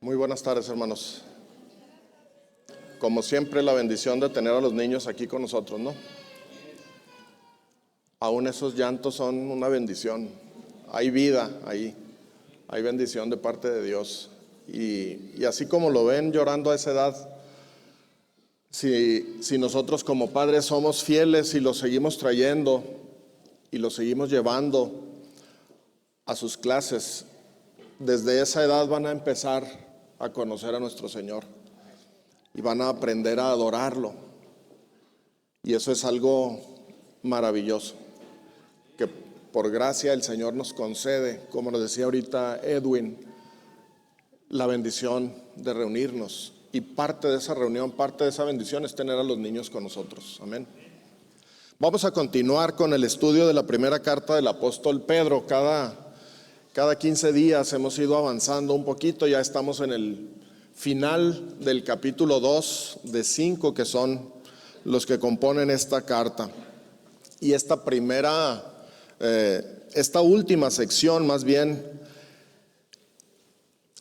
Muy buenas tardes, hermanos. Como siempre, la bendición de tener a los niños aquí con nosotros, ¿no? Aún esos llantos son una bendición. Hay vida ahí, hay bendición de parte de Dios. Y así como lo ven llorando a esa edad, si nosotros como padres somos fieles y los seguimos trayendo y los seguimos llevando a sus clases, desde esa edad van a empezar a conocer a nuestro Señor y van a aprender a adorarlo. Y eso es algo maravilloso, que por gracia el Señor nos concede, como nos decía ahorita Edwin, la bendición de reunirnos. Y parte de esa reunión, parte de esa bendición es tener a los niños con nosotros. Amén. Vamos a continuar con el estudio de la primera carta del apóstol Pedro. Cada 15 días hemos ido avanzando un poquito, ya estamos en el final del capítulo 2 de 5 que son los que componen esta carta. Y esta última sección más bien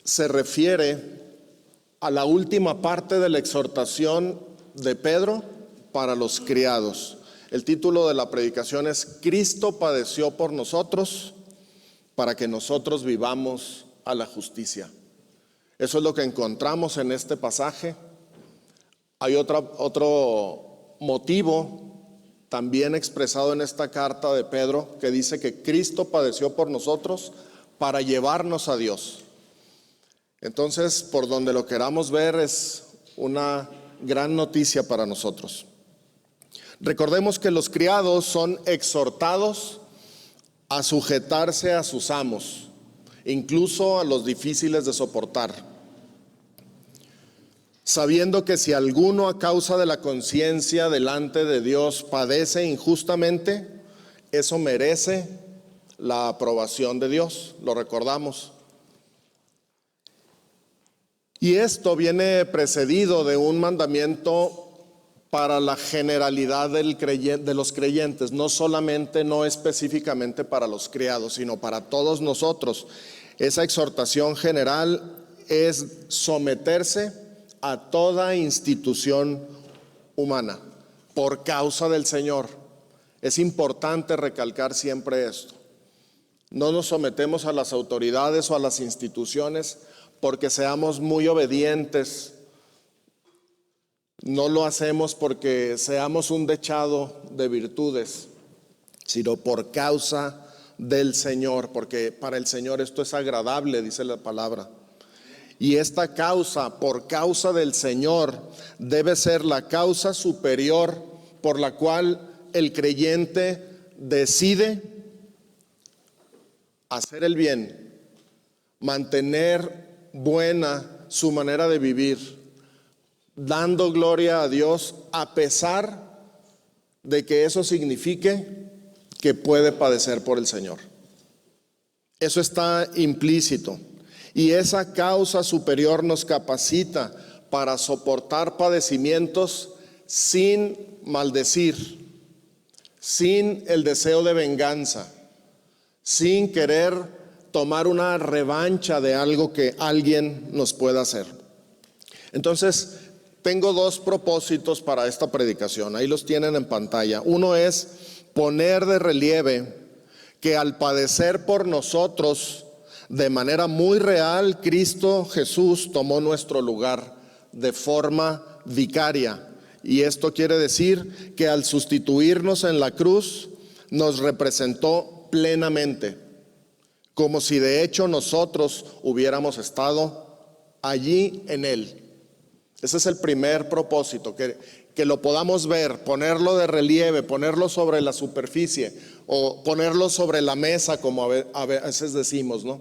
se refiere a la última parte de la exhortación de Pedro para los criados. El título de la predicación es Cristo padeció por nosotros para que nosotros vivamos a la justicia. Eso es lo que encontramos en este pasaje. Hay otro motivo también expresado en esta carta de Pedro que dice que Cristo padeció por nosotros para llevarnos a Dios. Entonces, por donde lo queramos ver, es una gran noticia para nosotros. Recordemos que los criados son exhortados a sujetarse a sus amos, incluso a los difíciles de soportar, sabiendo que si alguno a causa de la conciencia delante de Dios padece injustamente, eso merece la aprobación de Dios, lo recordamos. Y esto viene precedido de un mandamiento para la generalidad de los creyentes, no específicamente para los criados, sino para todos nosotros. Esa exhortación general es someterse a toda institución humana por causa del Señor. Es importante recalcar siempre esto. No nos sometemos a las autoridades o a las instituciones porque seamos muy obedientes. No lo hacemos porque seamos un dechado de virtudes, sino por causa del Señor, porque para el Señor esto es agradable, dice la palabra. Y esta causa, por causa del Señor, debe ser la causa superior por la cual el creyente decide hacer el bien, mantener buena su manera de vivir, dando gloria a Dios a pesar de que eso signifique que puede padecer por el Señor. Eso está implícito. Y esa causa superior nos capacita para soportar padecimientos sin maldecir, sin el deseo de venganza, sin querer tomar una revancha de algo que alguien nos pueda hacer. Entonces, tengo dos propósitos para esta predicación, ahí los tienen en pantalla. Uno es poner de relieve que al padecer por nosotros de manera muy real, Cristo Jesús tomó nuestro lugar de forma vicaria. Y esto quiere decir que al sustituirnos en la cruz, nos representó plenamente, como si de hecho nosotros hubiéramos estado allí en Él. Ese es el primer propósito, que lo podamos ver, ponerlo de relieve, ponerlo sobre la superficie o ponerlo sobre la mesa, como a veces decimos, ¿no?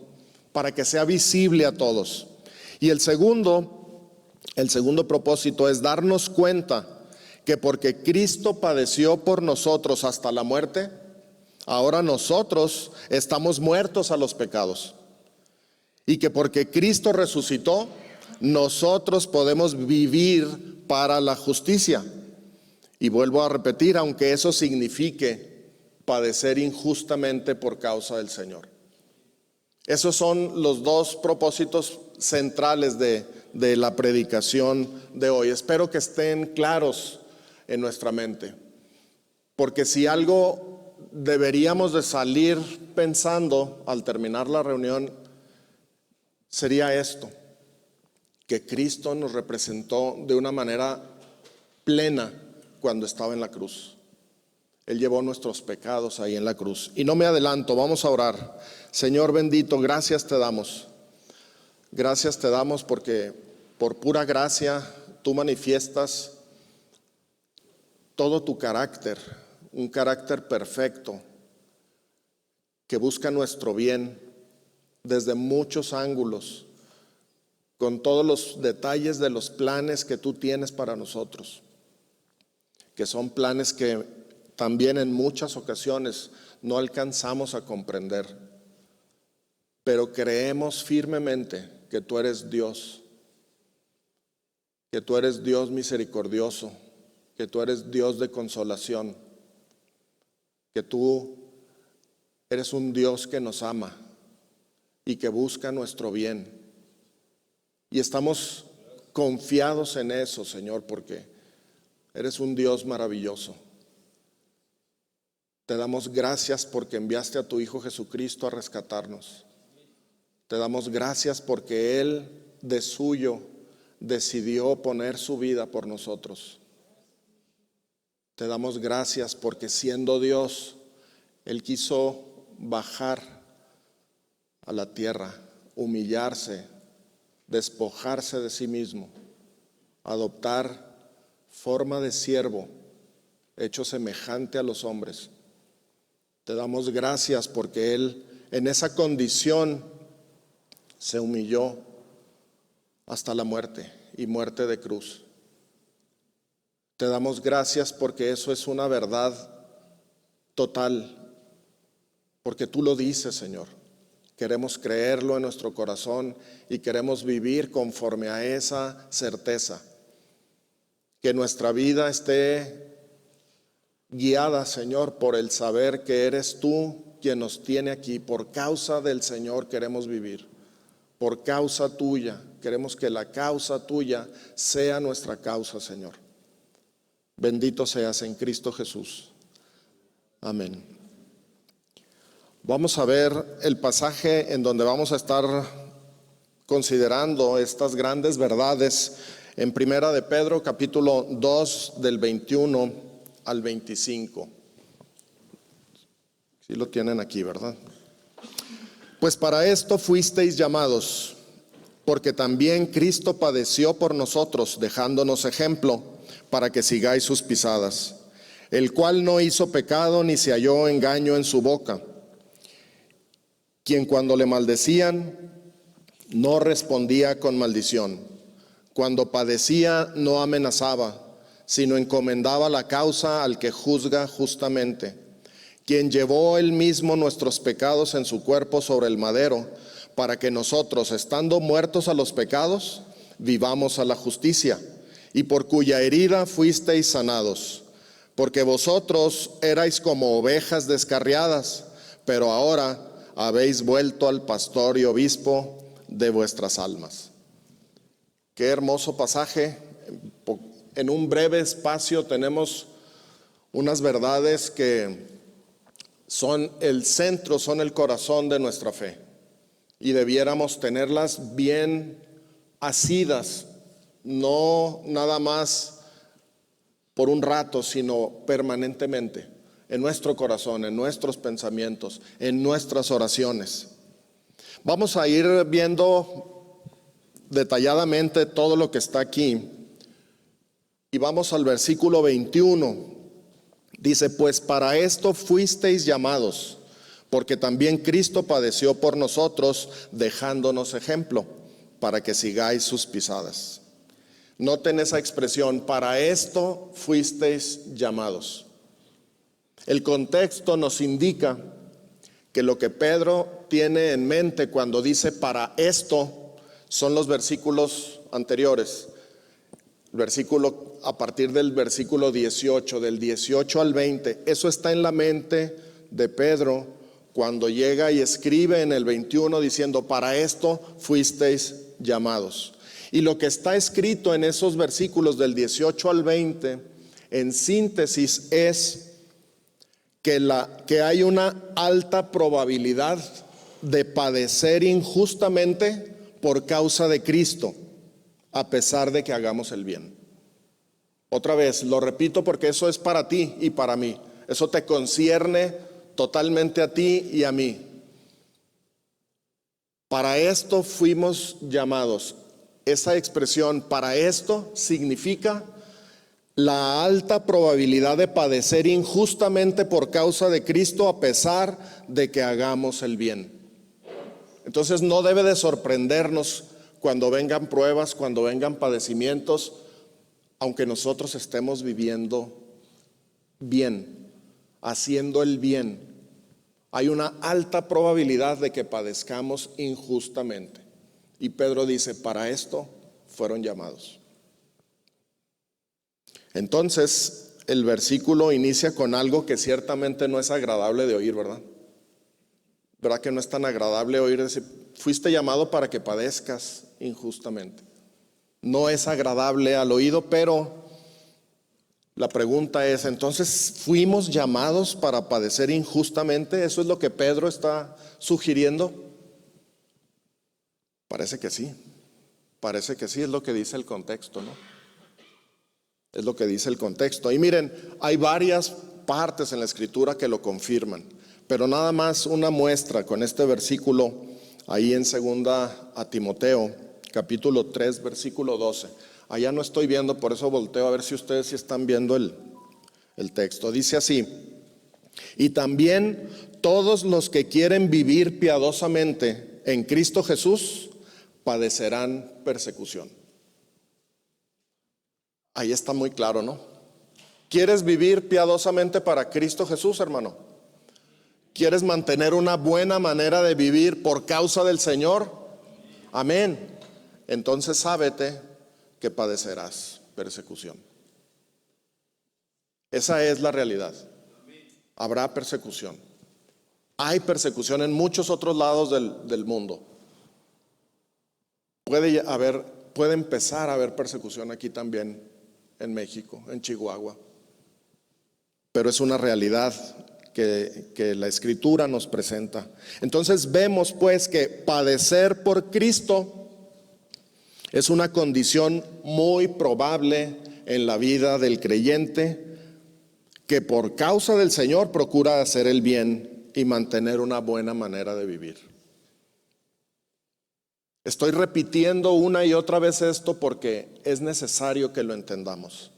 Para que sea visible a todos. Y el segundo propósito es darnos cuenta que porque Cristo padeció por nosotros hasta la muerte, ahora nosotros estamos muertos a los pecados. Y que porque Cristo resucitó, nosotros podemos vivir para la justicia. Y vuelvo a repetir, aunque eso signifique padecer injustamente por causa del Señor. Esos son los dos propósitos centrales de la predicación de hoy. Espero que estén claros en nuestra mente, porque si algo deberíamos de salir pensando al terminar la reunión, sería esto: que Cristo nos representó de una manera plena cuando estaba en la cruz. Él llevó nuestros pecados ahí en la cruz. Y no me adelanto, vamos a orar. Señor bendito, gracias te damos. Gracias te damos porque por pura gracia tú manifiestas todo tu carácter, un carácter perfecto que busca nuestro bien desde muchos ángulos, con todos los detalles de los planes que tú tienes para nosotros, que son planes que también en muchas ocasiones no alcanzamos a comprender, pero creemos firmemente que tú eres Dios, que tú eres Dios misericordioso, que tú eres Dios de consolación, que tú eres un Dios que nos ama y que busca nuestro bien. Y estamos confiados en eso, Señor, porque eres un Dios maravilloso. Te damos gracias porque enviaste a tu Hijo Jesucristo a rescatarnos. Te damos gracias porque Él de suyo decidió poner su vida por nosotros. Te damos gracias porque siendo Dios, Él quiso bajar a la tierra, humillarse, despojarse de sí mismo, adoptar forma de siervo, hecho semejante a los hombres. Te damos gracias porque Él en esa condición se humilló hasta la muerte y muerte de cruz. Te damos gracias porque eso es una verdad total, porque tú lo dices, Señor. Queremos creerlo en nuestro corazón y queremos vivir conforme a esa certeza. Que nuestra vida esté guiada, Señor, por el saber que eres tú quien nos tiene aquí. Por causa del Señor queremos vivir. Por causa tuya. Queremos que la causa tuya sea nuestra causa, Señor. Bendito seas en Cristo Jesús. Amén. Vamos a ver el pasaje en donde vamos a estar considerando estas grandes verdades en Primera de Pedro, capítulo 2, del 21 al 25. Sí lo tienen aquí, ¿verdad? Pues para esto fuisteis llamados, porque también Cristo padeció por nosotros, dejándonos ejemplo, para que sigáis sus pisadas, el cual no hizo pecado ni se halló engaño en su boca, quien cuando le maldecían no respondía con maldición, cuando padecía no amenazaba, sino encomendaba la causa al que juzga justamente, quien llevó él mismo nuestros pecados en su cuerpo sobre el madero, para que nosotros, estando muertos a los pecados, vivamos a la justicia, y por cuya herida fuisteis sanados, porque vosotros erais como ovejas descarriadas, pero ahora habéis vuelto al pastor y obispo de vuestras almas. Qué hermoso pasaje. En un breve espacio tenemos unas verdades que son el centro, son el corazón de nuestra fe, y debiéramos tenerlas bien asidas, no nada más por un rato, sino permanentemente en nuestro corazón, en nuestros pensamientos, en nuestras oraciones. Vamos a ir viendo detalladamente todo lo que está aquí. Y vamos al versículo 21. Dice, pues para esto fuisteis llamados, porque también Cristo padeció por nosotros, dejándonos ejemplo, para que sigáis sus pisadas. Noten esa expresión, para esto fuisteis llamados. El contexto nos indica que lo que Pedro tiene en mente cuando dice para esto son los versículos anteriores. A partir del versículo 18, del 18 al 20, eso está en la mente de Pedro cuando llega y escribe en el 21 diciendo, para esto fuisteis llamados. Y lo que está escrito en esos versículos del 18 al 20, en síntesis, es que hay una alta probabilidad de padecer injustamente por causa de Cristo, a pesar de que hagamos el bien. Otra vez, lo repito porque eso es para ti y para mí. Eso te concierne totalmente a ti y a mí. Para esto fuimos llamados. Esa expresión, para esto, significa la alta probabilidad de padecer injustamente por causa de Cristo, a pesar de que hagamos el bien. Entonces no debe de sorprendernos cuando vengan pruebas, cuando vengan padecimientos, aunque nosotros estemos viviendo bien, haciendo el bien. Hay una alta probabilidad de que padezcamos injustamente. Y Pedro dice, para esto fueron llamados. Entonces, el versículo inicia con algo que ciertamente no es agradable de oír, ¿verdad? ¿Verdad que no es tan agradable oír decir, fuiste llamado para que padezcas injustamente? No es agradable al oído, pero la pregunta es, ¿entonces fuimos llamados para padecer injustamente? ¿Eso es lo que Pedro está sugiriendo? Parece que sí, es lo que dice el contexto, ¿no? Es lo que dice el contexto. Y miren, hay varias partes en la Escritura que lo confirman, pero nada más una muestra con este versículo ahí en 2 a Timoteo, capítulo 3, versículo 12. Allá no estoy viendo, por eso volteo a ver si ustedes sí están viendo el texto. Dice así, y también todos los que quieren vivir piadosamente en Cristo Jesús padecerán persecución. Ahí está muy claro, ¿no? ¿Quieres vivir piadosamente para Cristo Jesús, hermano? ¿Quieres mantener una buena manera de vivir por causa del Señor? Amén. Entonces sábete que padecerás persecución. Esa es la realidad. Habrá persecución. Hay persecución en muchos otros lados del mundo. Puede empezar a haber persecución aquí también en México, en Chihuahua. Pero es una realidad que la Escritura nos presenta. Entonces vemos pues que padecer por Cristo es una condición muy probable en la vida del creyente que por causa del Señor procura hacer el bien y mantener una buena manera de vivir. Estoy repitiendo una y otra vez esto porque es necesario que lo entendamos.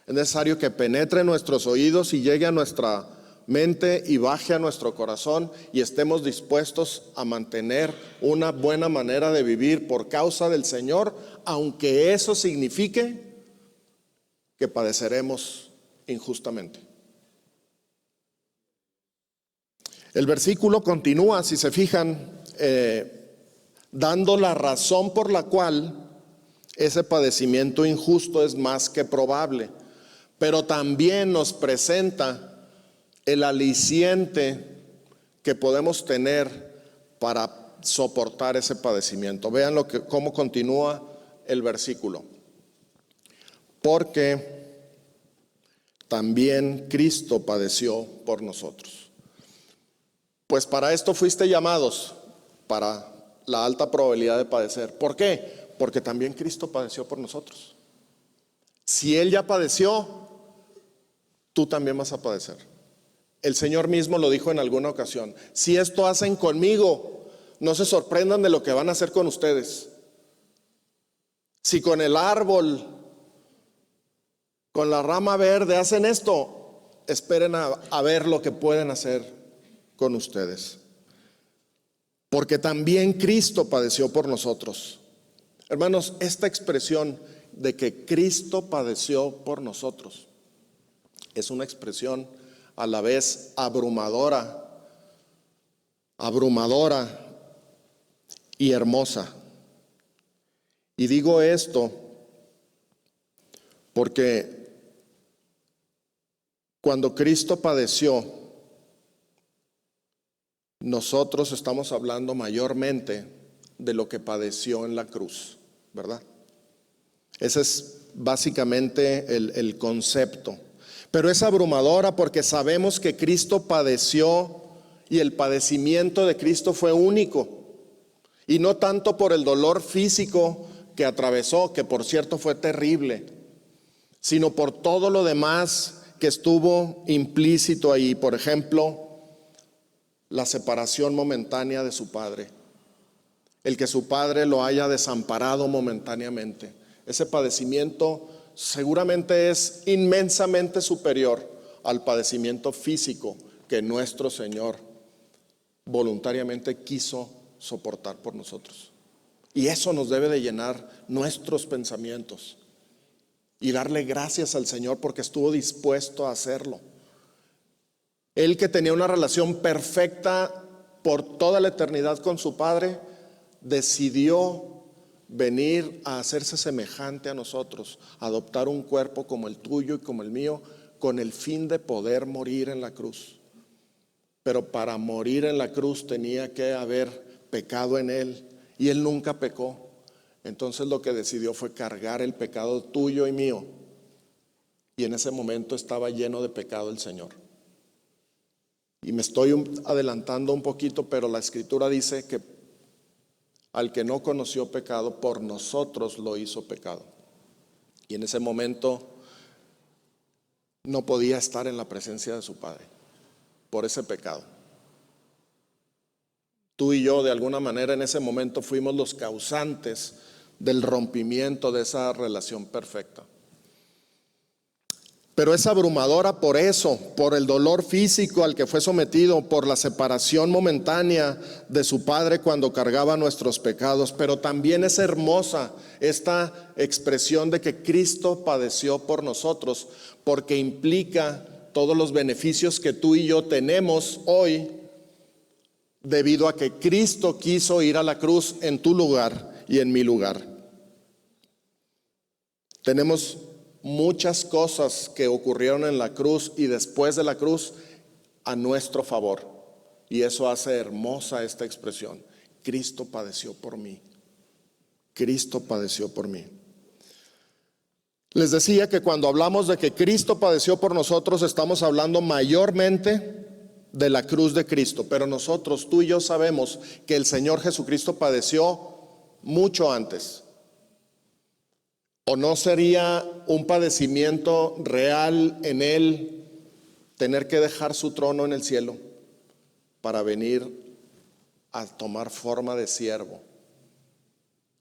Es necesario que penetre en nuestros oídos y llegue a nuestra mente y baje a nuestro corazón y estemos dispuestos a mantener una buena manera de vivir por causa del Señor, aunque eso signifique que padeceremos injustamente. El versículo continúa, si se fijan, dando la razón por la cual ese padecimiento injusto es más que probable, pero también nos presenta el aliciente que podemos tener para soportar ese padecimiento. Vean cómo continúa el versículo. Porque también Cristo padeció por nosotros. Pues para esto fuiste llamados, para la alta probabilidad de padecer. ¿Por qué? Porque también Cristo padeció por nosotros. Si Él ya padeció, tú también vas a padecer. El Señor mismo lo dijo en alguna ocasión. Si esto hacen conmigo, no se sorprendan de lo que van a hacer con ustedes. Si con el árbol, con la rama verde hacen esto, esperen a ver lo que pueden hacer con ustedes. Porque también Cristo padeció por nosotros. Hermanos, esta expresión de que Cristo padeció por nosotros es una expresión a la vez abrumadora y hermosa. Y digo esto porque cuando Cristo padeció, nosotros estamos hablando mayormente de lo que padeció en la cruz, ¿verdad? Ese es básicamente el concepto. Pero es abrumadora porque sabemos que Cristo padeció y el padecimiento de Cristo fue único. Y no tanto por el dolor físico que atravesó, que por cierto fue terrible, sino por todo lo demás que estuvo implícito ahí. Por ejemplo, la separación momentánea de su padre, el que su padre lo haya desamparado momentáneamente. Ese padecimiento seguramente es inmensamente superior al padecimiento físico que nuestro Señor voluntariamente quiso soportar por nosotros. Y eso nos debe de llenar nuestros pensamientos y darle gracias al Señor porque estuvo dispuesto a hacerlo. Él, que tenía una relación perfecta por toda la eternidad con su Padre, decidió venir a hacerse semejante a nosotros, adoptar un cuerpo como el tuyo y como el mío, con el fin de poder morir en la cruz. Pero para morir en la cruz tenía que haber pecado en Él, y Él nunca pecó. Entonces lo que decidió fue cargar el pecado tuyo y mío, y en ese momento estaba lleno de pecado el Señor. Y me estoy adelantando un poquito, pero la Escritura dice que al que no conoció pecado, por nosotros lo hizo pecado. Y en ese momento no podía estar en la presencia de su Padre por ese pecado. Tú y yo, de alguna manera, en ese momento fuimos los causantes del rompimiento de esa relación perfecta. Pero es abrumadora por eso, por el dolor físico al que fue sometido, por la separación momentánea de su Padre cuando cargaba nuestros pecados. Pero también es hermosa esta expresión de que Cristo padeció por nosotros, porque implica todos los beneficios que tú y yo tenemos hoy, debido a que Cristo quiso ir a la cruz en tu lugar y en mi lugar. Tenemos muchas cosas que ocurrieron en la cruz y después de la cruz a nuestro favor, y eso hace hermosa esta expresión: Cristo padeció por mí. Cristo padeció por mí. Les decía que cuando hablamos de que Cristo padeció por nosotros, estamos hablando mayormente de la cruz de Cristo, pero nosotros, tú y yo, sabemos que el Señor Jesucristo padeció mucho antes. ¿O no sería un padecimiento real en Él tener que dejar su trono en el cielo para venir a tomar forma de siervo,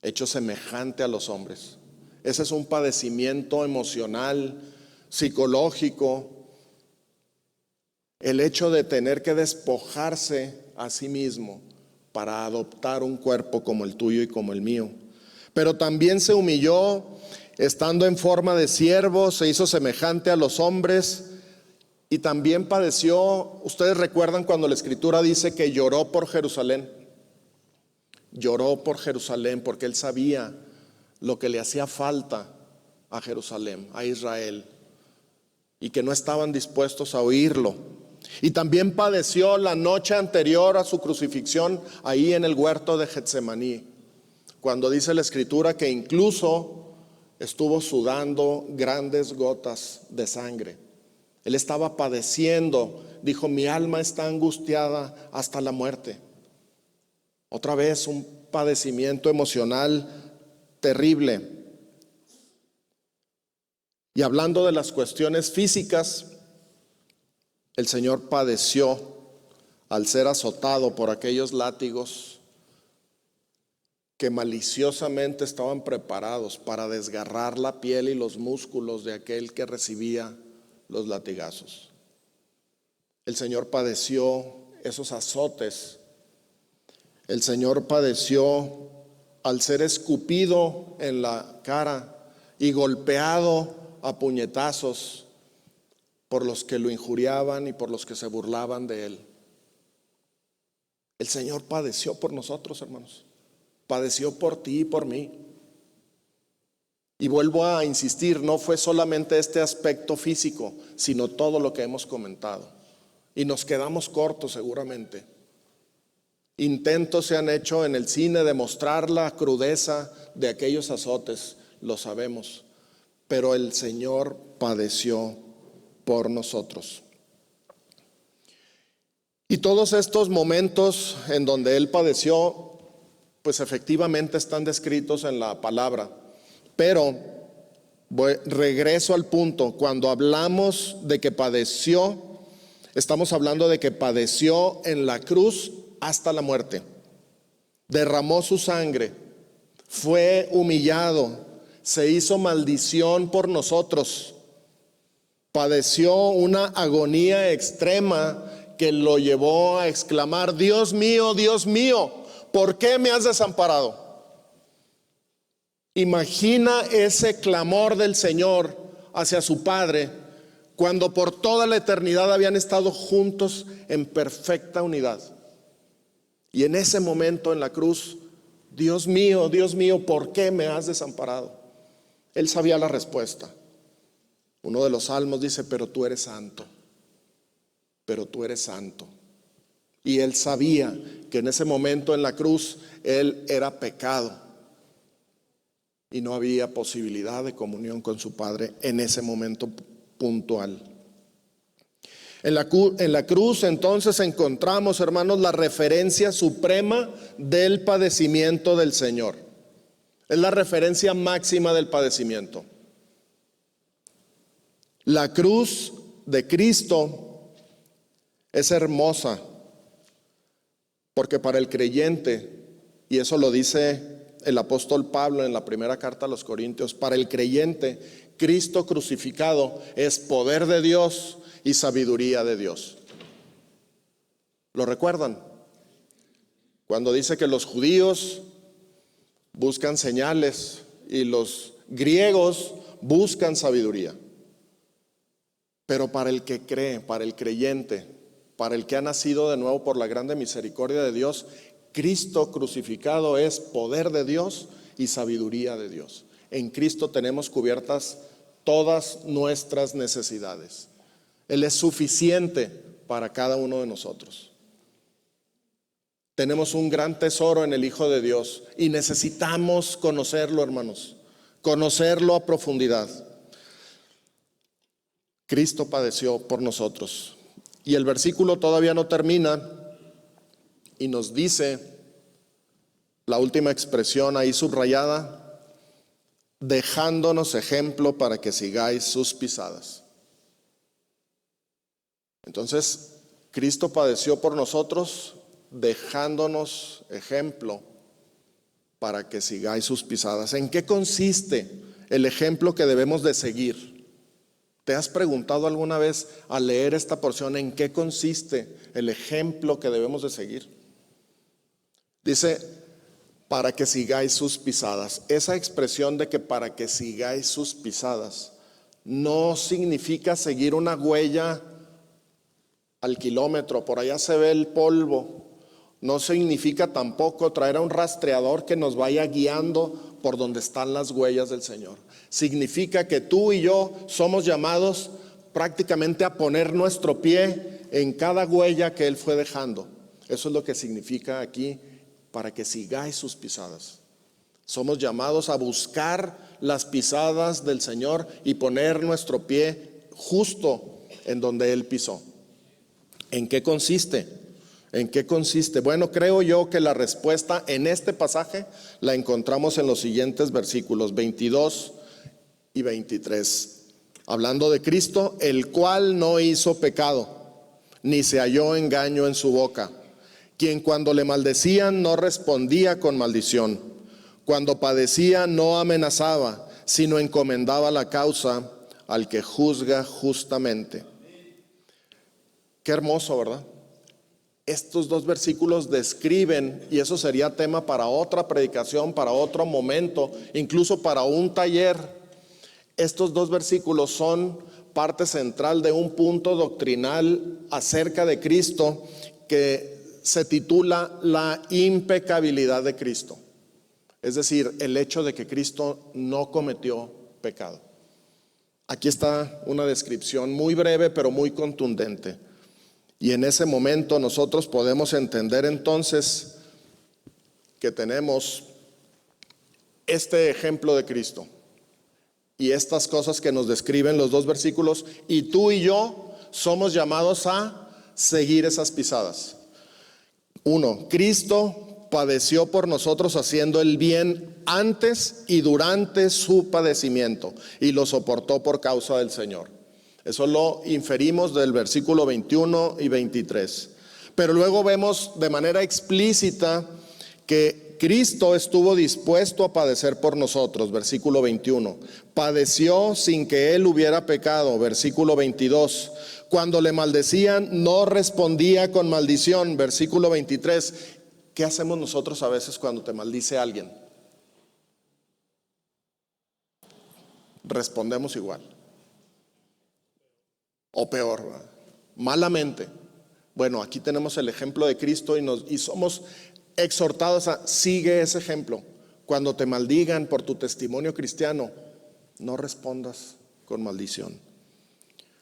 hecho semejante a los hombres? Ese es un padecimiento emocional, psicológico. El hecho de tener que despojarse a sí mismo para adoptar un cuerpo como el tuyo y como el mío. Pero también se humilló, estando en forma de siervo, se hizo semejante a los hombres y también padeció. Ustedes recuerdan cuando la Escritura dice que lloró por Jerusalén. Lloró por Jerusalén porque él sabía lo que le hacía falta a Jerusalén, a Israel, y que no estaban dispuestos a oírlo. Y también padeció la noche anterior a su crucifixión ahí en el huerto de Getsemaní, cuando dice la Escritura que incluso estuvo sudando grandes gotas de sangre. Él estaba padeciendo, dijo: mi alma está angustiada hasta la muerte. Otra vez un padecimiento emocional terrible. Y hablando de las cuestiones físicas, el Señor padeció al ser azotado por aquellos látigos que maliciosamente estaban preparados para desgarrar la piel y los músculos de aquel que recibía los latigazos. El Señor padeció esos azotes. El Señor padeció al ser escupido en la cara y golpeado a puñetazos por los que lo injuriaban y por los que se burlaban de Él. El Señor padeció por nosotros, hermanos. Padeció por ti y por mí. Y vuelvo a insistir, no fue solamente este aspecto físico, sino todo lo que hemos comentado. Y nos quedamos cortos seguramente. Intentos se han hecho en el cine de mostrar la crudeza de aquellos azotes, lo sabemos, pero el Señor padeció por nosotros. Y todos estos momentos en donde Él padeció, pues efectivamente están descritos en la palabra. Pero regreso al punto, cuando hablamos de que padeció, estamos hablando de que padeció en la cruz hasta la muerte. Derramó su sangre, fue humillado, se hizo maldición por nosotros, padeció una agonía extrema que lo llevó a exclamar: Dios mío, ¿por qué me has desamparado? Imagina ese clamor del Señor hacia su Padre cuando por toda la eternidad habían estado juntos en perfecta unidad. Y en ese momento en la cruz: Dios mío, ¿por qué me has desamparado? Él sabía la respuesta. Uno de los salmos dice: pero tú eres santo. Y él sabía que en ese momento en la cruz él era pecado y no había posibilidad de comunión con su Padre en ese momento puntual. En la cruz entonces encontramos, hermanos, la referencia suprema del padecimiento del Señor. Es la referencia máxima del padecimiento. La cruz de Cristo es hermosa porque para el creyente, y eso lo dice el apóstol Pablo en la primera carta a los Corintios, para el creyente, Cristo crucificado es poder de Dios y sabiduría de Dios. ¿Lo recuerdan? Cuando dice que los judíos buscan señales y los griegos buscan sabiduría. Pero para el que cree, para el creyente, para el que ha nacido de nuevo por la grande misericordia de Dios, Cristo crucificado es poder de Dios y sabiduría de Dios. En Cristo tenemos cubiertas todas nuestras necesidades. Él es suficiente para cada uno de nosotros. Tenemos un gran tesoro en el Hijo de Dios y necesitamos conocerlo, hermanos, conocerlo a profundidad. Cristo padeció por nosotros. Y el versículo todavía no termina y nos dice la última expresión ahí subrayada: dejándonos ejemplo para que sigáis sus pisadas. Entonces, Cristo padeció por nosotros, dejándonos ejemplo para que sigáis sus pisadas. ¿En qué consiste el ejemplo que debemos de seguir? ¿Te has preguntado alguna vez al leer esta porción en qué consiste el ejemplo que debemos de seguir? Dice: para que sigáis sus pisadas. Esa expresión de que para que sigáis sus pisadas no significa seguir una huella al kilómetro, por allá se ve el polvo. No significa tampoco traer a un rastreador que nos vaya guiando por donde están las huellas del Señor. Significa que tú y yo somos llamados prácticamente a poner nuestro pie en cada huella que Él fue dejando. Eso es lo que significa aquí: para que sigáis sus pisadas. Somos llamados a buscar las pisadas del Señor y poner nuestro pie justo en donde Él pisó. ¿En qué consiste? ¿En qué consiste? Bueno, creo yo que la respuesta en este pasaje la encontramos en los siguientes versículos 22 y 23. Hablando de Cristo, el cual no hizo pecado, ni se halló engaño en su boca, quien cuando le maldecían no respondía con maldición, cuando padecía no amenazaba, sino encomendaba la causa al que juzga justamente. Qué hermoso, ¿verdad? Estos dos versículos describen, y eso sería tema para otra predicación, para otro momento, incluso para un taller. Estos dos versículos son parte central de un punto doctrinal acerca de Cristo que se titula la impecabilidad de Cristo. Es decir, el hecho de que Cristo no cometió pecado. Aquí está una descripción muy breve pero muy contundente. Y en ese momento nosotros podemos entender entonces que tenemos este ejemplo de Cristo y estas cosas que nos describen los dos versículos, y tú y yo somos llamados a seguir esas pisadas. 1. Cristo padeció por nosotros haciendo el bien antes y durante su padecimiento, y lo soportó por causa del Señor. Eso lo inferimos del versículo 21 y 23. Pero luego vemos de manera explícita que Cristo estuvo dispuesto a padecer por nosotros, versículo 21. Padeció sin que Él hubiera pecado, versículo 22. Cuando le maldecían, no respondía con maldición, versículo 23. ¿Qué hacemos nosotros a veces cuando te maldice alguien? Respondemos igual. O peor, ¿verdad? Malamente. Bueno, aquí tenemos el ejemplo de Cristo y somos exhortados a sigue ese ejemplo. Cuando te maldigan por tu testimonio cristiano, no respondas con maldición.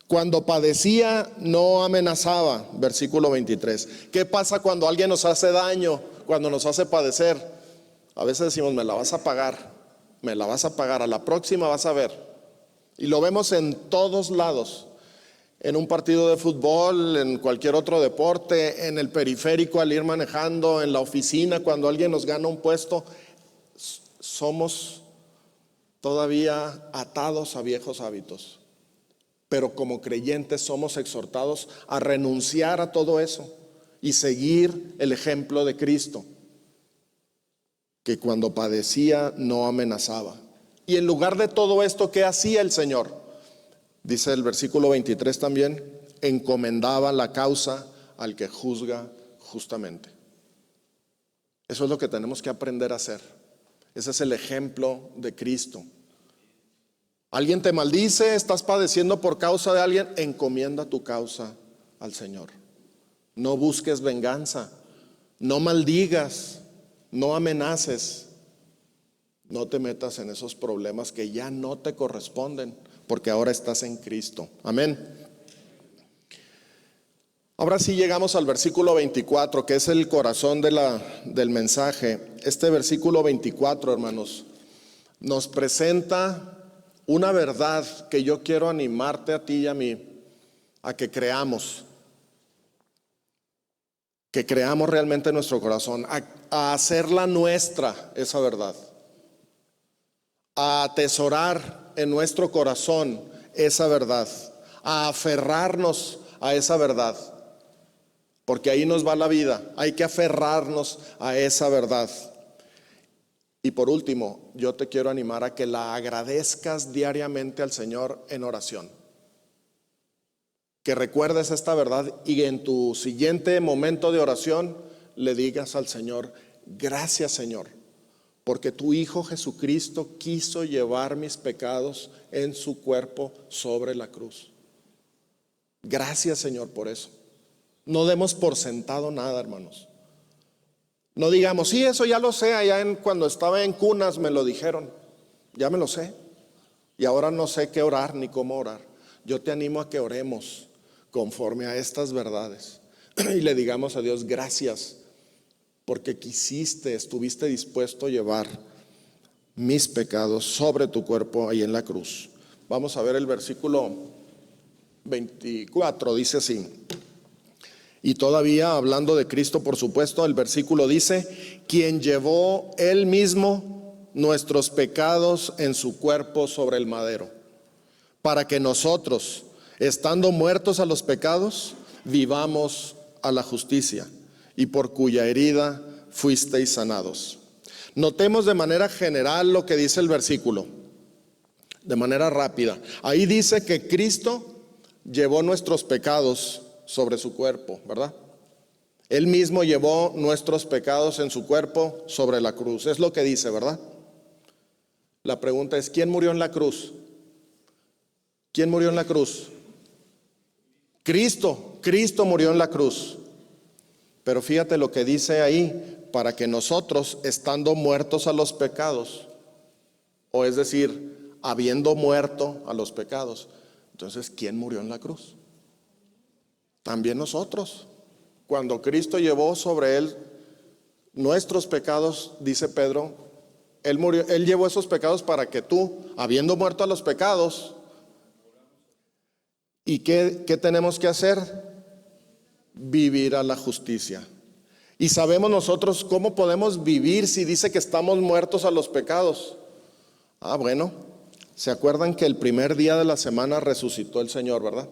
Cuando padecía, no amenazaba, versículo 23. ¿Qué pasa cuando alguien nos hace daño, cuando nos hace padecer? A veces decimos, me la vas a pagar, a la próxima vas a ver. Y lo vemos en todos lados. En un partido de fútbol, en cualquier otro deporte, en el periférico al ir manejando, en la oficina, cuando alguien nos gana un puesto, somos todavía atados a viejos hábitos. Pero como creyentes somos exhortados a renunciar a todo eso y seguir el ejemplo de Cristo, que cuando padecía no amenazaba. Y en lugar de todo esto, ¿qué hacía el Señor? Dice el versículo 23 también, encomendaba la causa al que juzga justamente. Eso es lo que tenemos que aprender a hacer. Ese es el ejemplo de Cristo. Alguien te maldice, estás padeciendo por causa de alguien, encomienda tu causa al Señor. No busques venganza, no maldigas, no amenaces, no te metas en esos problemas que ya no te corresponden, porque ahora estás en Cristo. Amén. Ahora sí llegamos al versículo 24, que es el corazón del mensaje. Este versículo 24, hermanos, nos presenta una verdad que yo quiero animarte a ti y a mí a que creamos realmente en nuestro corazón, a hacerla nuestra esa verdad, a atesorar en nuestro corazón esa verdad, a aferrarnos a esa verdad, porque ahí nos va la vida. Hay que aferrarnos a esa verdad. Y por último, yo te quiero animar a que la agradezcas diariamente al Señor en oración. Que recuerdes esta verdad y en tu siguiente momento de oración le digas al Señor, gracias Señor, porque tu Hijo Jesucristo quiso llevar mis pecados en su cuerpo sobre la cruz. Gracias Señor por eso. No demos por sentado nada, hermanos. No digamos, sí, eso ya lo sé, cuando estaba en cunas me lo dijeron, ya me lo sé, y ahora no sé qué orar ni cómo orar. Yo te animo a que oremos conforme a estas verdades y le digamos a Dios, gracias, porque estuviste dispuesto a llevar mis pecados sobre tu cuerpo ahí en la cruz. Vamos a ver el versículo 24, dice así. Y todavía hablando de Cristo, por supuesto, el versículo dice, quien llevó él mismo nuestros pecados en su cuerpo sobre el madero, para que nosotros, estando muertos a los pecados, vivamos a la justicia, y por cuya herida fuisteis sanados. Notemos de manera general lo que dice el versículo, de manera rápida. Ahí dice que Cristo llevó nuestros pecados sobre su cuerpo, ¿verdad? Él mismo llevó nuestros pecados en su cuerpo sobre la cruz. Es lo que dice, ¿verdad? La pregunta es, ¿quién murió en la cruz? ¿Quién murió en la cruz? Cristo murió en la cruz. Pero fíjate lo que dice ahí, para que nosotros, estando muertos a los pecados, o es decir, habiendo muerto a los pecados, entonces, ¿quién murió en la cruz? También nosotros. Cuando Cristo llevó sobre él nuestros pecados, dice Pedro, él murió, él llevó esos pecados para que tú, habiendo muerto a los pecados, ¿y qué tenemos que hacer? Vivir a la justicia. Y sabemos nosotros cómo podemos vivir si dice que estamos muertos a los pecados. Bueno, ¿se acuerdan que el primer día de la semana resucitó el Señor, verdad?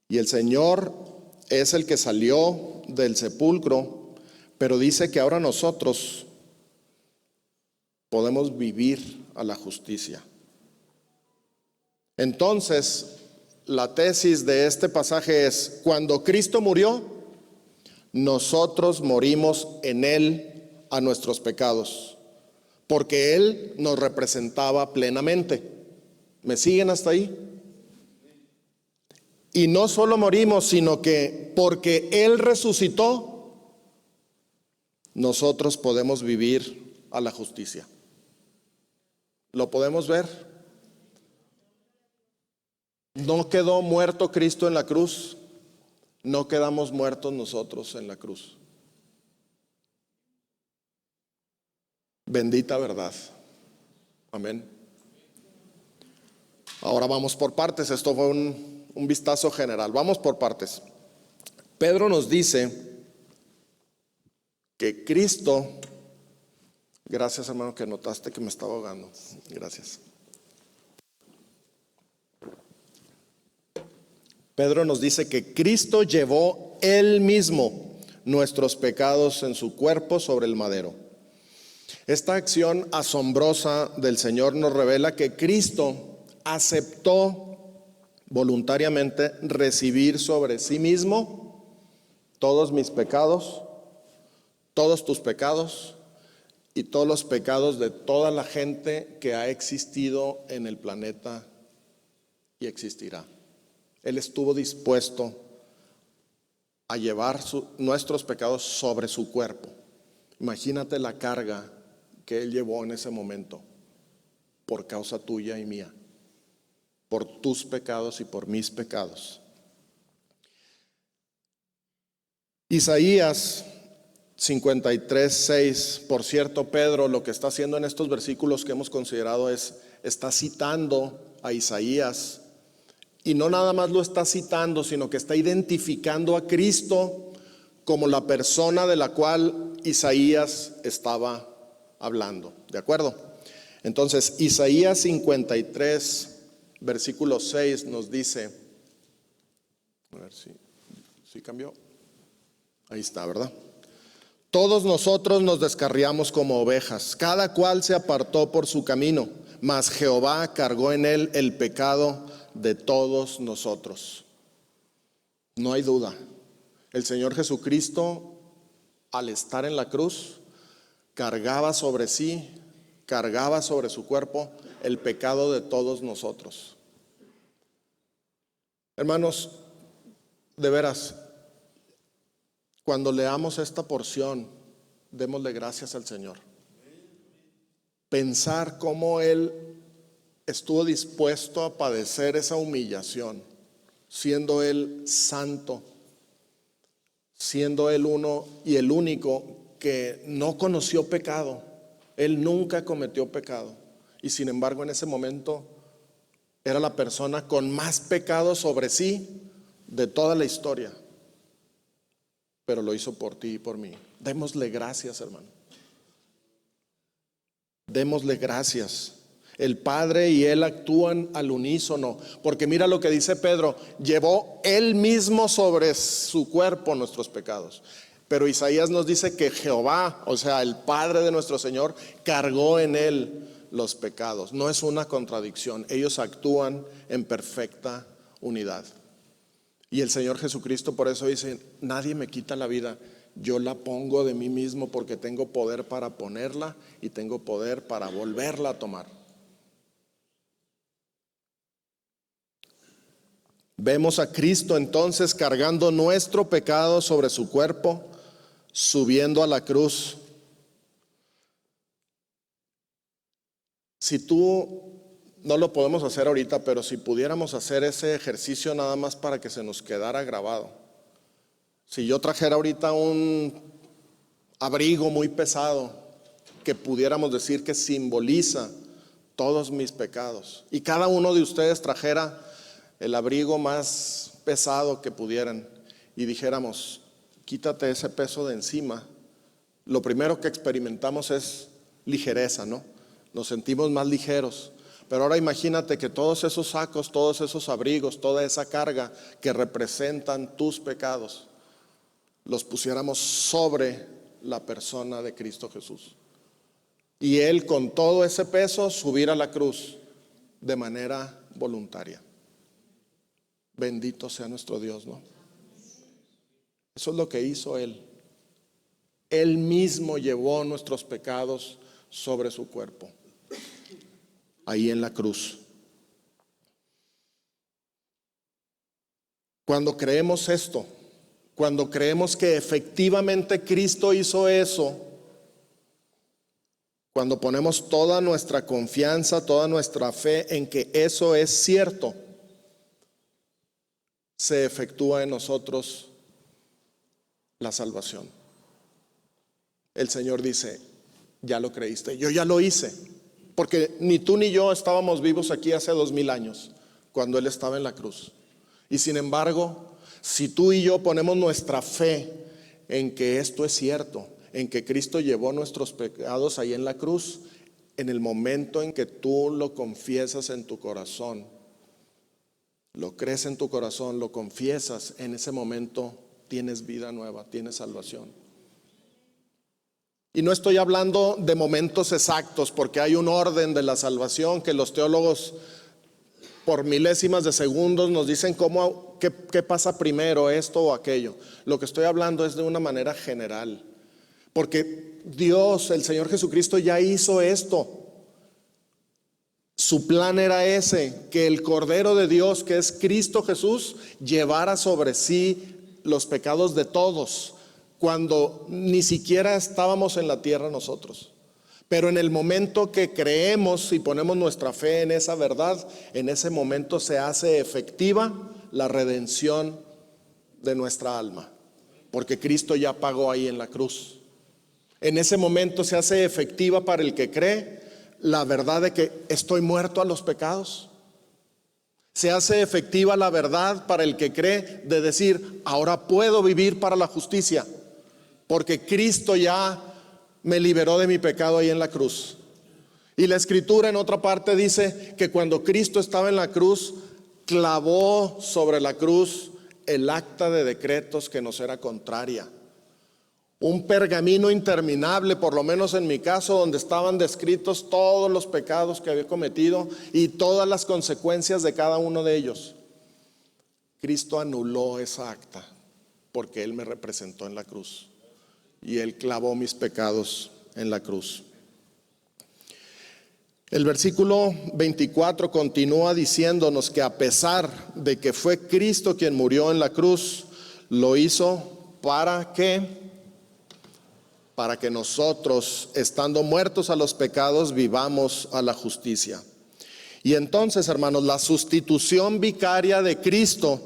Y el Señor es el que salió del sepulcro, pero dice que ahora nosotros podemos vivir a la justicia. Entonces, la tesis de este pasaje es: cuando Cristo murió, nosotros morimos en Él a nuestros pecados, porque Él nos representaba plenamente. ¿Me siguen hasta ahí? Y no solo morimos, sino que porque Él resucitó, nosotros podemos vivir a la justicia. ¿Lo podemos ver? No quedó muerto Cristo en la cruz, no quedamos muertos nosotros en la cruz. Bendita verdad. Amén. Ahora vamos por partes. Esto fue un vistazo general. Vamos por partes. Pedro nos dice que Cristo, gracias hermano que notaste que me estaba ahogando, gracias. Pedro nos dice que Cristo llevó Él mismo nuestros pecados en su cuerpo sobre el madero. Esta acción asombrosa del Señor nos revela que Cristo aceptó voluntariamente recibir sobre sí mismo todos mis pecados, todos tus pecados y todos los pecados de toda la gente que ha existido en el planeta y existirá. Él estuvo dispuesto a llevar nuestros pecados sobre su cuerpo. Imagínate la carga que Él llevó en ese momento por causa tuya y mía, por tus pecados y por mis pecados. Isaías 53:6, por cierto, Pedro lo que está haciendo en estos versículos que hemos considerado está citando a Isaías. Y no nada más lo está citando, sino que está identificando a Cristo como la persona de la cual Isaías estaba hablando. ¿De acuerdo? Entonces, Isaías 53, versículo 6 nos dice, a ver si cambió. Ahí está, ¿verdad? Todos nosotros nos descarriamos como ovejas, cada cual se apartó por su camino, mas Jehová cargó en él el pecado de todos nosotros. No hay duda, el Señor Jesucristo, al estar en la cruz, cargaba sobre sí, cargaba sobre su cuerpo el pecado de todos nosotros. Hermanos, de veras, cuando leamos esta porción, démosle gracias al Señor. Pensar cómo Él estuvo dispuesto a padecer esa humillación, siendo Él santo, siendo Él uno y el único que no conoció pecado. Él nunca cometió pecado, y sin embargo en ese momento era la persona con más pecado sobre sí de toda la historia, pero lo hizo por ti y por mí. Démosle gracias, hermano. Démosle gracias. El Padre y Él actúan al unísono, porque mira lo que dice Pedro: llevó Él mismo sobre su cuerpo nuestros pecados. Pero Isaías nos dice que Jehová, o sea, el Padre de nuestro Señor, cargó en Él los pecados. No es una contradicción, ellos actúan en perfecta unidad. Y el Señor Jesucristo por eso dice: nadie me quita la vida, yo la pongo de mí mismo, porque tengo poder para ponerla y tengo poder para volverla a tomar. Vemos a Cristo entonces cargando nuestro pecado sobre su cuerpo, subiendo a la cruz. Si tú no lo podemos hacer ahorita, pero si pudiéramos hacer ese ejercicio nada más para que se nos quedara grabado. Si yo trajera ahorita un abrigo muy pesado que pudiéramos decir que simboliza todos mis pecados, y cada uno de ustedes trajera el abrigo más pesado que pudieran y dijéramos, quítate ese peso de encima, lo primero que experimentamos es ligereza, ¿no? Nos sentimos más ligeros. Pero ahora imagínate que todos esos sacos, todos esos abrigos, toda esa carga que representan tus pecados, los pusiéramos sobre la persona de Cristo Jesús. Y Él con todo ese peso subir a la cruz de manera voluntaria. Bendito sea nuestro Dios, ¿no? Eso es lo que hizo Él. Él mismo llevó nuestros pecados sobre su cuerpo, ahí en la cruz. Cuando creemos esto, cuando creemos que efectivamente Cristo hizo eso, cuando ponemos toda nuestra confianza, toda nuestra fe en que eso es cierto, se efectúa en nosotros la salvación. El Señor dice, ya lo creíste, yo ya lo hice. Porque ni tú ni yo estábamos vivos aquí hace 2000 años, cuando Él estaba en la cruz. Y sin embargo, si tú y yo ponemos nuestra fe en que esto es cierto, en que Cristo llevó nuestros pecados ahí en la cruz, en el momento en que tú lo confiesas en tu corazón, lo crees en tu corazón, lo confiesas, en ese momento tienes vida nueva, tienes salvación. Y no estoy hablando de momentos exactos, porque hay un orden de la salvación que los teólogos por milésimas de segundos nos dicen qué pasa primero, esto o aquello. Lo que estoy hablando es de una manera general, porque Dios, el Señor Jesucristo, ya hizo esto. Su plan era ese, que el Cordero de Dios, que es Cristo Jesús, llevara sobre sí los pecados de todos, cuando ni siquiera estábamos en la tierra nosotros. Pero en el momento que creemos y ponemos nuestra fe en esa verdad, en ese momento se hace efectiva la redención de nuestra alma, porque Cristo ya pagó ahí en la cruz. En ese momento se hace efectiva para el que cree la verdad de que estoy muerto a los pecados. Se hace efectiva la verdad para el que cree de decir, ahora puedo vivir para la justicia, porque Cristo ya me liberó de mi pecado ahí en la cruz. Y la Escritura en otra parte dice que cuando Cristo estaba en la cruz, clavó sobre la cruz el acta de decretos que nos era contraria. Un pergamino interminable, por lo menos en mi caso, donde estaban descritos todos los pecados que había cometido y todas las consecuencias de cada uno de ellos. Cristo anuló esa acta porque Él me representó en la cruz. Y Él clavó mis pecados en la cruz. El versículo 24 continúa diciéndonos que a pesar de que fue Cristo quien murió en la cruz, lo hizo para que nosotros, estando muertos a los pecados, vivamos a la justicia. Y entonces, hermanos, la sustitución vicaria de Cristo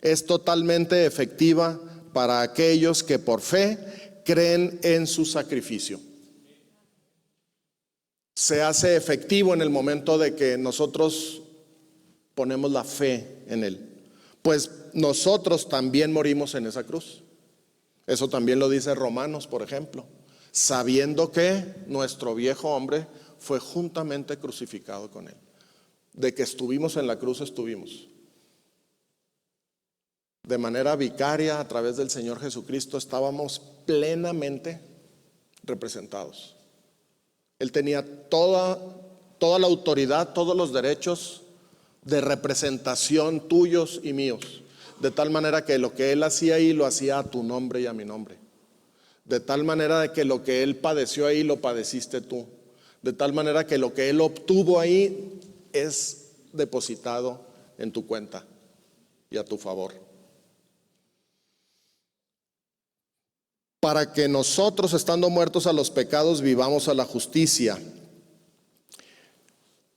es totalmente efectiva para aquellos que por fe creen en su sacrificio. Se hace efectivo en el momento de que nosotros ponemos la fe en Él, pues nosotros también morimos en esa cruz. Eso también lo dice Romanos, por ejemplo, sabiendo que nuestro viejo hombre fue juntamente crucificado con Él. De que estuvimos en la cruz, estuvimos. De manera vicaria, a través del Señor Jesucristo, estábamos plenamente representados. Él tenía toda la autoridad, todos los derechos de representación tuyos y míos. De tal manera que lo que Él hacía ahí, lo hacía a tu nombre y a mi nombre. De tal manera de que lo que Él padeció ahí, lo padeciste tú. De tal manera que lo que Él obtuvo ahí es depositado en tu cuenta y a tu favor. Para que nosotros, estando muertos a los pecados, vivamos a la justicia.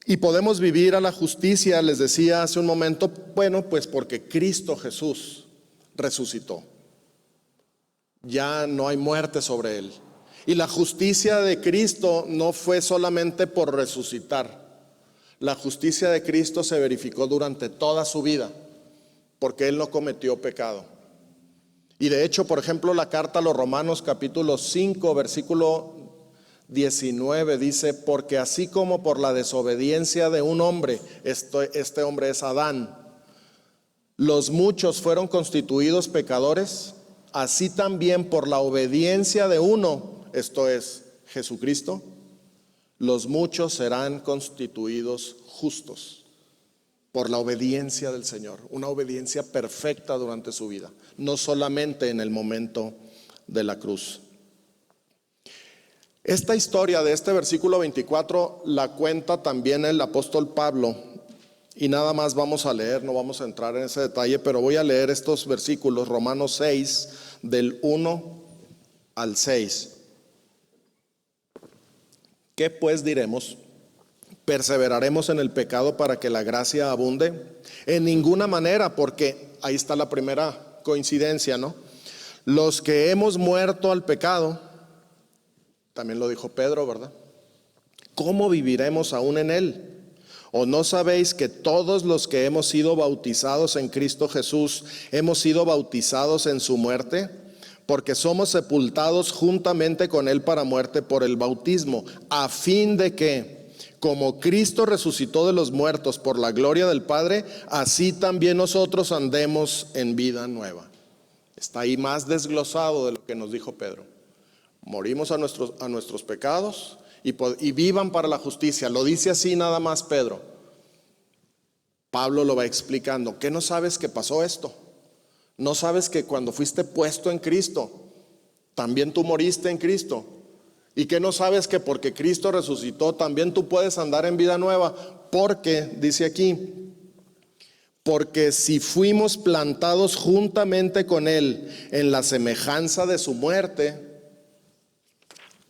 Y podemos vivir a la justicia, les decía hace un momento, bueno, pues porque Cristo Jesús resucitó. Ya no hay muerte sobre él. Y la justicia de Cristo no fue solamente por resucitar. La justicia de Cristo se verificó durante toda su vida, porque él no cometió pecado. Y de hecho, por ejemplo, la carta a los Romanos capítulo 5, versículo 19 dice: porque así como por la desobediencia de un hombre, este hombre es Adán, los muchos fueron constituidos pecadores, así también por la obediencia de uno, esto es Jesucristo, los muchos serán constituidos justos. Por la obediencia del Señor, una obediencia perfecta durante su vida, no solamente en el momento de la cruz. Esta historia de este versículo 24 la cuenta también el apóstol Pablo, y nada más vamos a leer, no vamos a entrar en ese detalle, pero voy a leer estos versículos, Romanos 6, del 1 al 6. ¿Qué pues diremos? ¿Perseveraremos en el pecado para que la gracia abunde? En ninguna manera, porque ahí está la primera coincidencia, ¿no? Los que hemos muerto al pecado, también lo dijo Pedro, ¿verdad? ¿Cómo viviremos aún en él? ¿O no sabéis que todos los que hemos sido bautizados en Cristo Jesús hemos sido bautizados en su muerte? Porque somos sepultados juntamente con él para muerte por el bautismo, a fin de que, como Cristo resucitó de los muertos por la gloria del Padre, así también nosotros andemos en vida nueva. Está ahí más desglosado de lo que nos dijo Pedro. Morimos a nuestros pecados y vivan para la justicia. Lo dice así nada más Pedro. Pablo lo va explicando. ¿Qué no sabes que pasó esto? ¿No sabes que cuando fuiste puesto en Cristo, también tú moriste en Cristo? ¿Y que no sabes que porque Cristo resucitó, también tú puedes andar en vida nueva? Porque, dice aquí, porque si fuimos plantados juntamente con él en la semejanza de su muerte,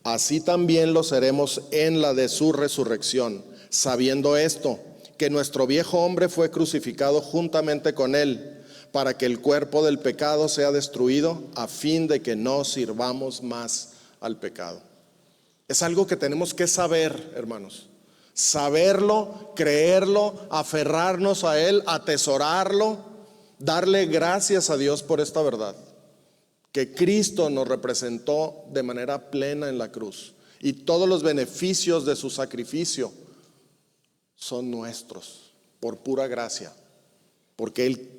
así también lo seremos en la de su resurrección, sabiendo esto, que nuestro viejo hombre fue crucificado juntamente con él, para que el cuerpo del pecado sea destruido, a fin de que no sirvamos más al pecado. Es algo que tenemos que saber, hermanos. Saberlo, creerlo, aferrarnos a él, atesorarlo, darle gracias a Dios por esta verdad. Que Cristo nos representó de manera plena en la cruz. Y todos los beneficios de su sacrificio son nuestros, por pura gracia. Porque él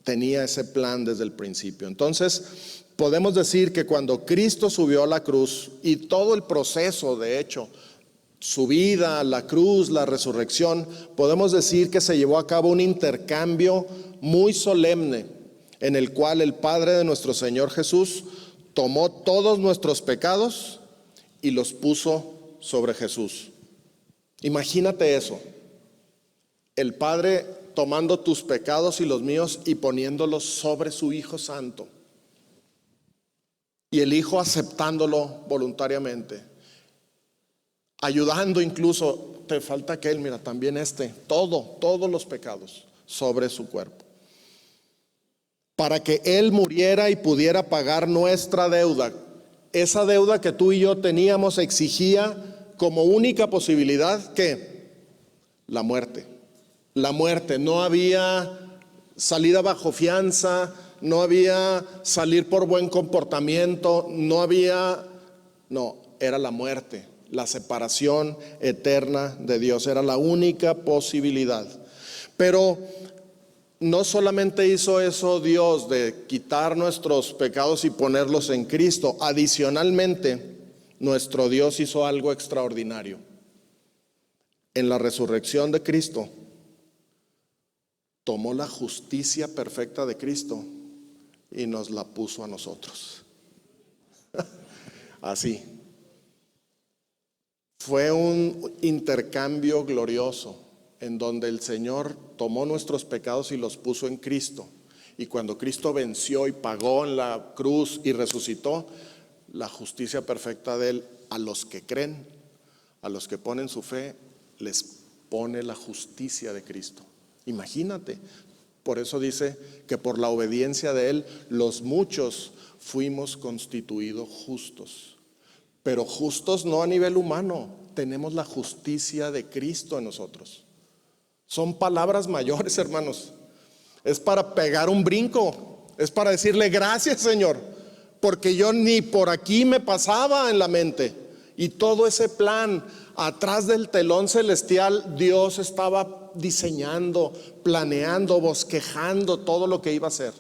tenía ese plan desde el principio. Entonces, podemos decir que cuando Cristo subió a la cruz y todo el proceso, de hecho, su vida, la cruz, la resurrección, podemos decir que se llevó a cabo un intercambio muy solemne en el cual el Padre de nuestro Señor Jesús tomó todos nuestros pecados y los puso sobre Jesús. Imagínate eso, el Padre tomando tus pecados y los míos y poniéndolos sobre su Hijo Santo. Y el Hijo aceptándolo voluntariamente, ayudando incluso, te falta aquel, mira, también todos los pecados sobre su cuerpo. Para que Él muriera y pudiera pagar nuestra deuda. Esa deuda que tú y yo teníamos exigía como única posibilidad, ¿qué? La muerte. La muerte, no había salida bajo fianza, no había salir por buen comportamiento, era la muerte, la separación eterna de Dios, era la única posibilidad. Pero no solamente hizo eso Dios de quitar nuestros pecados y ponerlos en Cristo, adicionalmente nuestro Dios hizo algo extraordinario. En la resurrección de Cristo, tomó la justicia perfecta de Cristo y nos la puso a nosotros. Así. Fue un intercambio glorioso en donde el Señor tomó nuestros pecados y los puso en Cristo. Y cuando Cristo venció y pagó en la cruz y resucitó, la justicia perfecta de Él, a los que creen, a los que ponen su fe, les expone la justicia de Cristo. Imagínate. Por eso dice que por la obediencia de Él, los muchos fuimos constituidos justos. Pero justos no a nivel humano, tenemos la justicia de Cristo en nosotros. Son palabras mayores, hermanos. Es para pegar un brinco, es para decirle gracias, Señor, porque yo ni por aquí me pasaba en la mente. Y todo ese plan, atrás del telón celestial, Dios estaba diseñando, planeando, bosquejando todo lo que iba a hacer.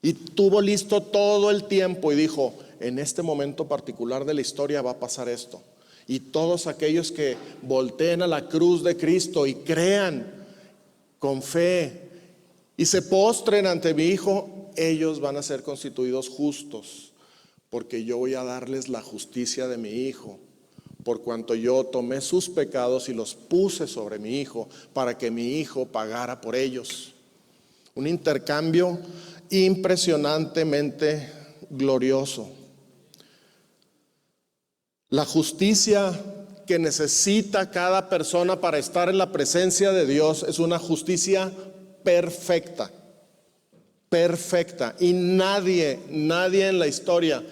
Y tuvo listo todo el tiempo y dijo, en este momento particular de la historia va a pasar esto. Y todos aquellos que volteen a la cruz de Cristo y crean con fe y se postren ante mi Hijo, ellos van a ser constituidos justos, porque yo voy a darles la justicia de mi Hijo, por cuanto yo tomé sus pecados y los puse sobre mi Hijo, para que mi Hijo pagara por ellos. Un intercambio impresionantemente glorioso. La justicia que necesita cada persona para estar en la presencia de Dios es una justicia perfecta, perfecta. Y nadie en la historia,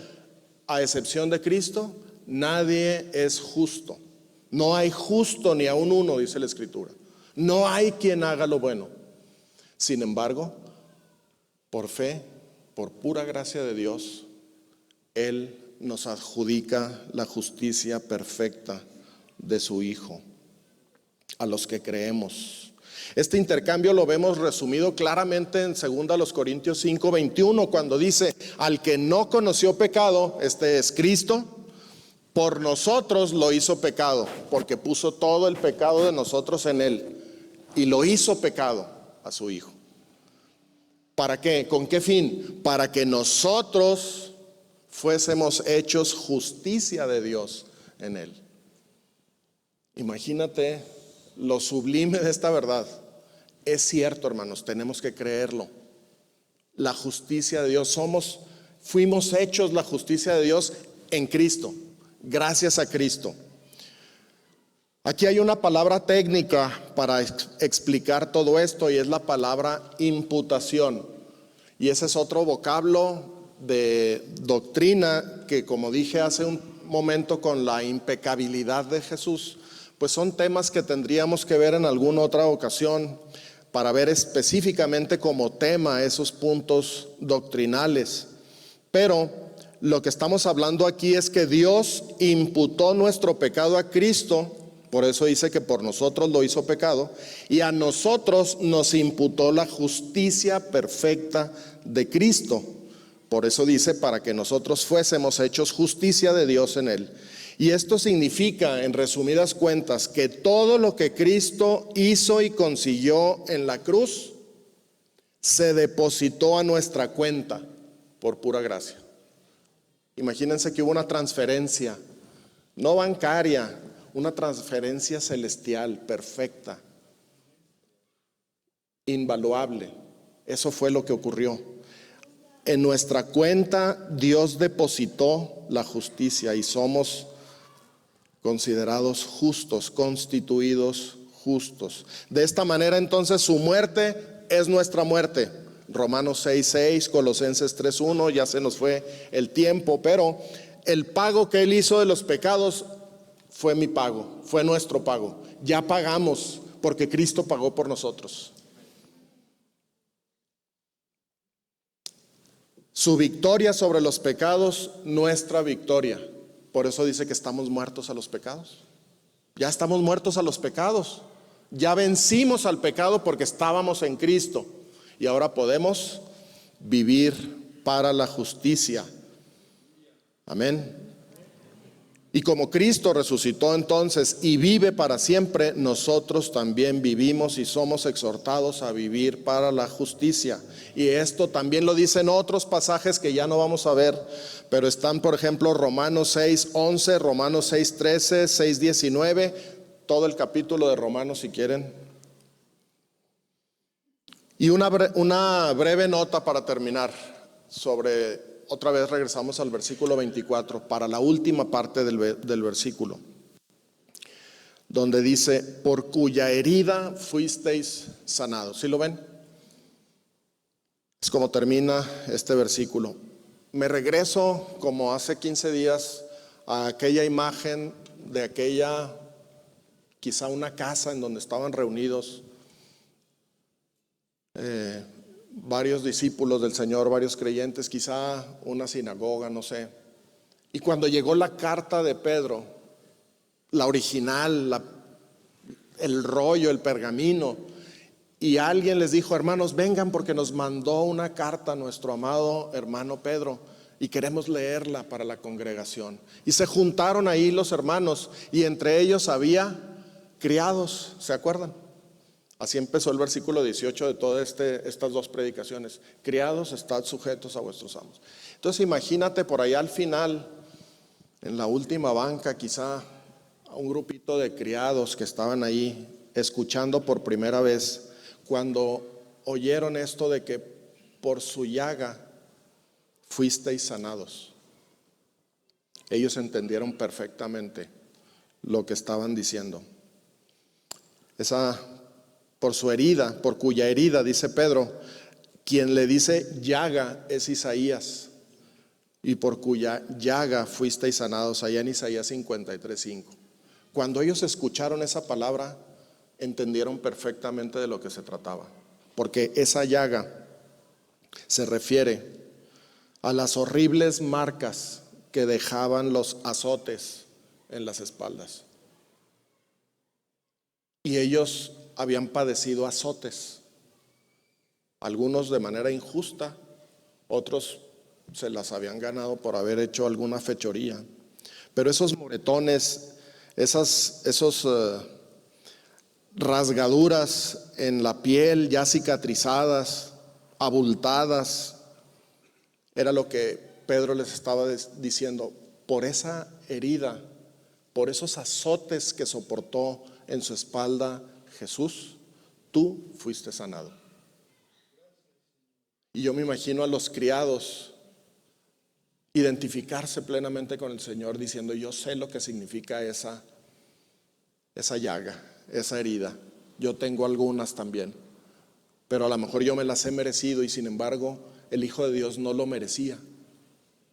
a excepción de Cristo, nadie es justo. No hay justo ni aun uno, dice la Escritura. No hay quien haga lo bueno. Sin embargo, por fe, por pura gracia de Dios, Él nos adjudica la justicia perfecta de su Hijo a los que creemos. Este intercambio lo vemos resumido claramente en 2 Corintios 5:21, cuando dice: al que no conoció pecado, este es Cristo, por nosotros lo hizo pecado, porque puso todo el pecado de nosotros en Él y lo hizo pecado a su Hijo. ¿Para qué? ¿Con qué fin? Para que nosotros fuésemos hechos justicia de Dios en Él. Imagínate lo sublime de esta verdad. Es cierto, hermanos, tenemos que creerlo. La justicia de Dios, fuimos hechos la justicia de Dios en Cristo, gracias a Cristo. Aquí hay una palabra técnica para explicar todo esto, y es la palabra imputación. Y ese es otro vocablo de doctrina que, como dije hace un momento con la impecabilidad de Jesús, pues son temas que tendríamos que ver en alguna otra ocasión para ver específicamente como tema esos puntos doctrinales. Pero lo que estamos hablando aquí es que Dios imputó nuestro pecado a Cristo. Por eso dice que por nosotros lo hizo pecado, y a nosotros nos imputó la justicia perfecta de Cristo. Por eso dice, para que nosotros fuésemos hechos justicia de Dios en Él. Y esto significa, en resumidas cuentas, que todo lo que Cristo hizo y consiguió en la cruz se depositó a nuestra cuenta por pura gracia. Imagínense que hubo una transferencia, no bancaria, una transferencia celestial, perfecta, invaluable. Eso fue lo que ocurrió. En nuestra cuenta Dios depositó la justicia y somos considerados justos, constituidos justos. De esta manera, entonces, su muerte es nuestra muerte. Romanos 6:6, Colosenses 3:1, ya se nos fue el tiempo, pero el pago que Él hizo de los pecados fue mi pago, fue nuestro pago. Ya pagamos porque Cristo pagó por nosotros. Su victoria sobre los pecados, nuestra victoria. Por eso dice que estamos muertos a los pecados. Ya estamos muertos a los pecados. Ya vencimos al pecado porque estábamos en Cristo. Y ahora podemos vivir para la justicia. Amén. Y como Cristo resucitó entonces y vive para siempre, nosotros también vivimos y somos exhortados a vivir para la justicia. Y esto también lo dicen otros pasajes que ya no vamos a ver, pero están, por ejemplo, Romanos 6:11, Romanos 6:13, 6:19, todo el capítulo de Romanos si quieren. Y una breve nota para terminar sobre... Otra vez regresamos al versículo 24 para la última parte del versículo. donde dice, por cuya herida fuisteis sanados. ¿Sí lo ven? Es como termina este versículo. Me regreso como hace 15 días a aquella imagen de aquella, quizá una casa en donde estaban reunidos varios discípulos del Señor, varios creyentes, quizá una sinagoga, no sé. Y cuando llegó la carta de Pedro, la original, el rollo, el pergamino, y alguien les dijo, hermanos, vengan porque nos mandó una carta nuestro amado hermano Pedro y queremos leerla para la congregación. Y se juntaron ahí los hermanos y entre ellos había criados, ¿se acuerdan? Así empezó el versículo 18 de todas estas dos predicaciones. Criados, estad sujetos a vuestros amos. Entonces imagínate por allá al final, en la última banca quizá, a un grupito de criados que estaban ahí escuchando por primera vez cuando oyeron esto de que por su llaga fuisteis sanados. Ellos entendieron perfectamente lo que estaban diciendo. Por su herida, por cuya herida, dice Pedro, quien le dice llaga es Isaías, y por cuya llaga fuisteis sanados, allá en Isaías 53:5. Cuando ellos escucharon esa palabra, entendieron perfectamente de lo que se trataba, porque esa llaga se refiere a las horribles marcas que dejaban los azotes en las espaldas. Y ellos habían padecido azotes, algunos de manera injusta, otros se las habían ganado por haber hecho alguna fechoría. Pero esos moretones, esos rasgaduras en la piel ya cicatrizadas, abultadas, era lo que Pedro les estaba diciendo. Por esa herida, por esos azotes que soportó en su espalda Jesús, tú fuiste sanado. Y yo me imagino a los criados identificarse plenamente con el Señor diciendo, yo sé lo que significa esa llaga, esa herida. Yo tengo algunas también, pero a lo mejor yo me las he merecido y sin embargo el Hijo de Dios no lo merecía.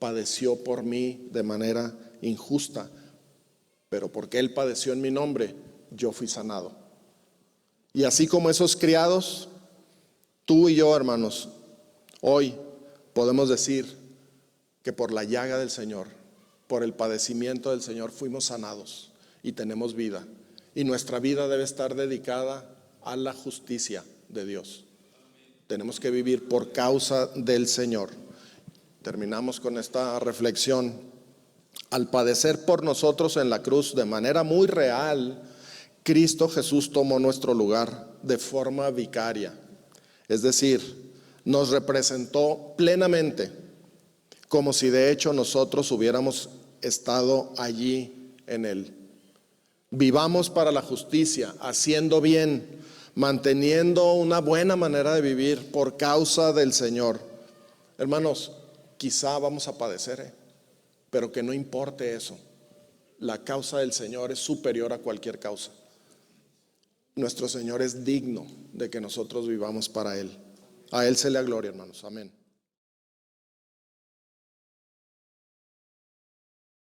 Padeció por mí de manera injusta, pero porque Él padeció en mi nombre, yo fui sanado. Y así como esos criados, tú y yo, hermanos, hoy podemos decir que por la llaga del Señor, por el padecimiento del Señor, fuimos sanados y tenemos vida. Y nuestra vida debe estar dedicada a la justicia de Dios. Tenemos que vivir por causa del Señor. Terminamos con esta reflexión. Al padecer por nosotros en la cruz de manera muy real, Cristo Jesús tomó nuestro lugar de forma vicaria. Es decir, nos representó plenamente, como si de hecho nosotros hubiéramos estado allí en Él. Vivamos para la justicia, haciendo bien, manteniendo una buena manera de vivir por causa del Señor. Hermanos, quizá vamos a padecer, pero que no importe eso. La causa del Señor es superior a cualquier causa. Nuestro Señor es digno de que nosotros vivamos para Él. A Él se le gloria, hermanos. Amén.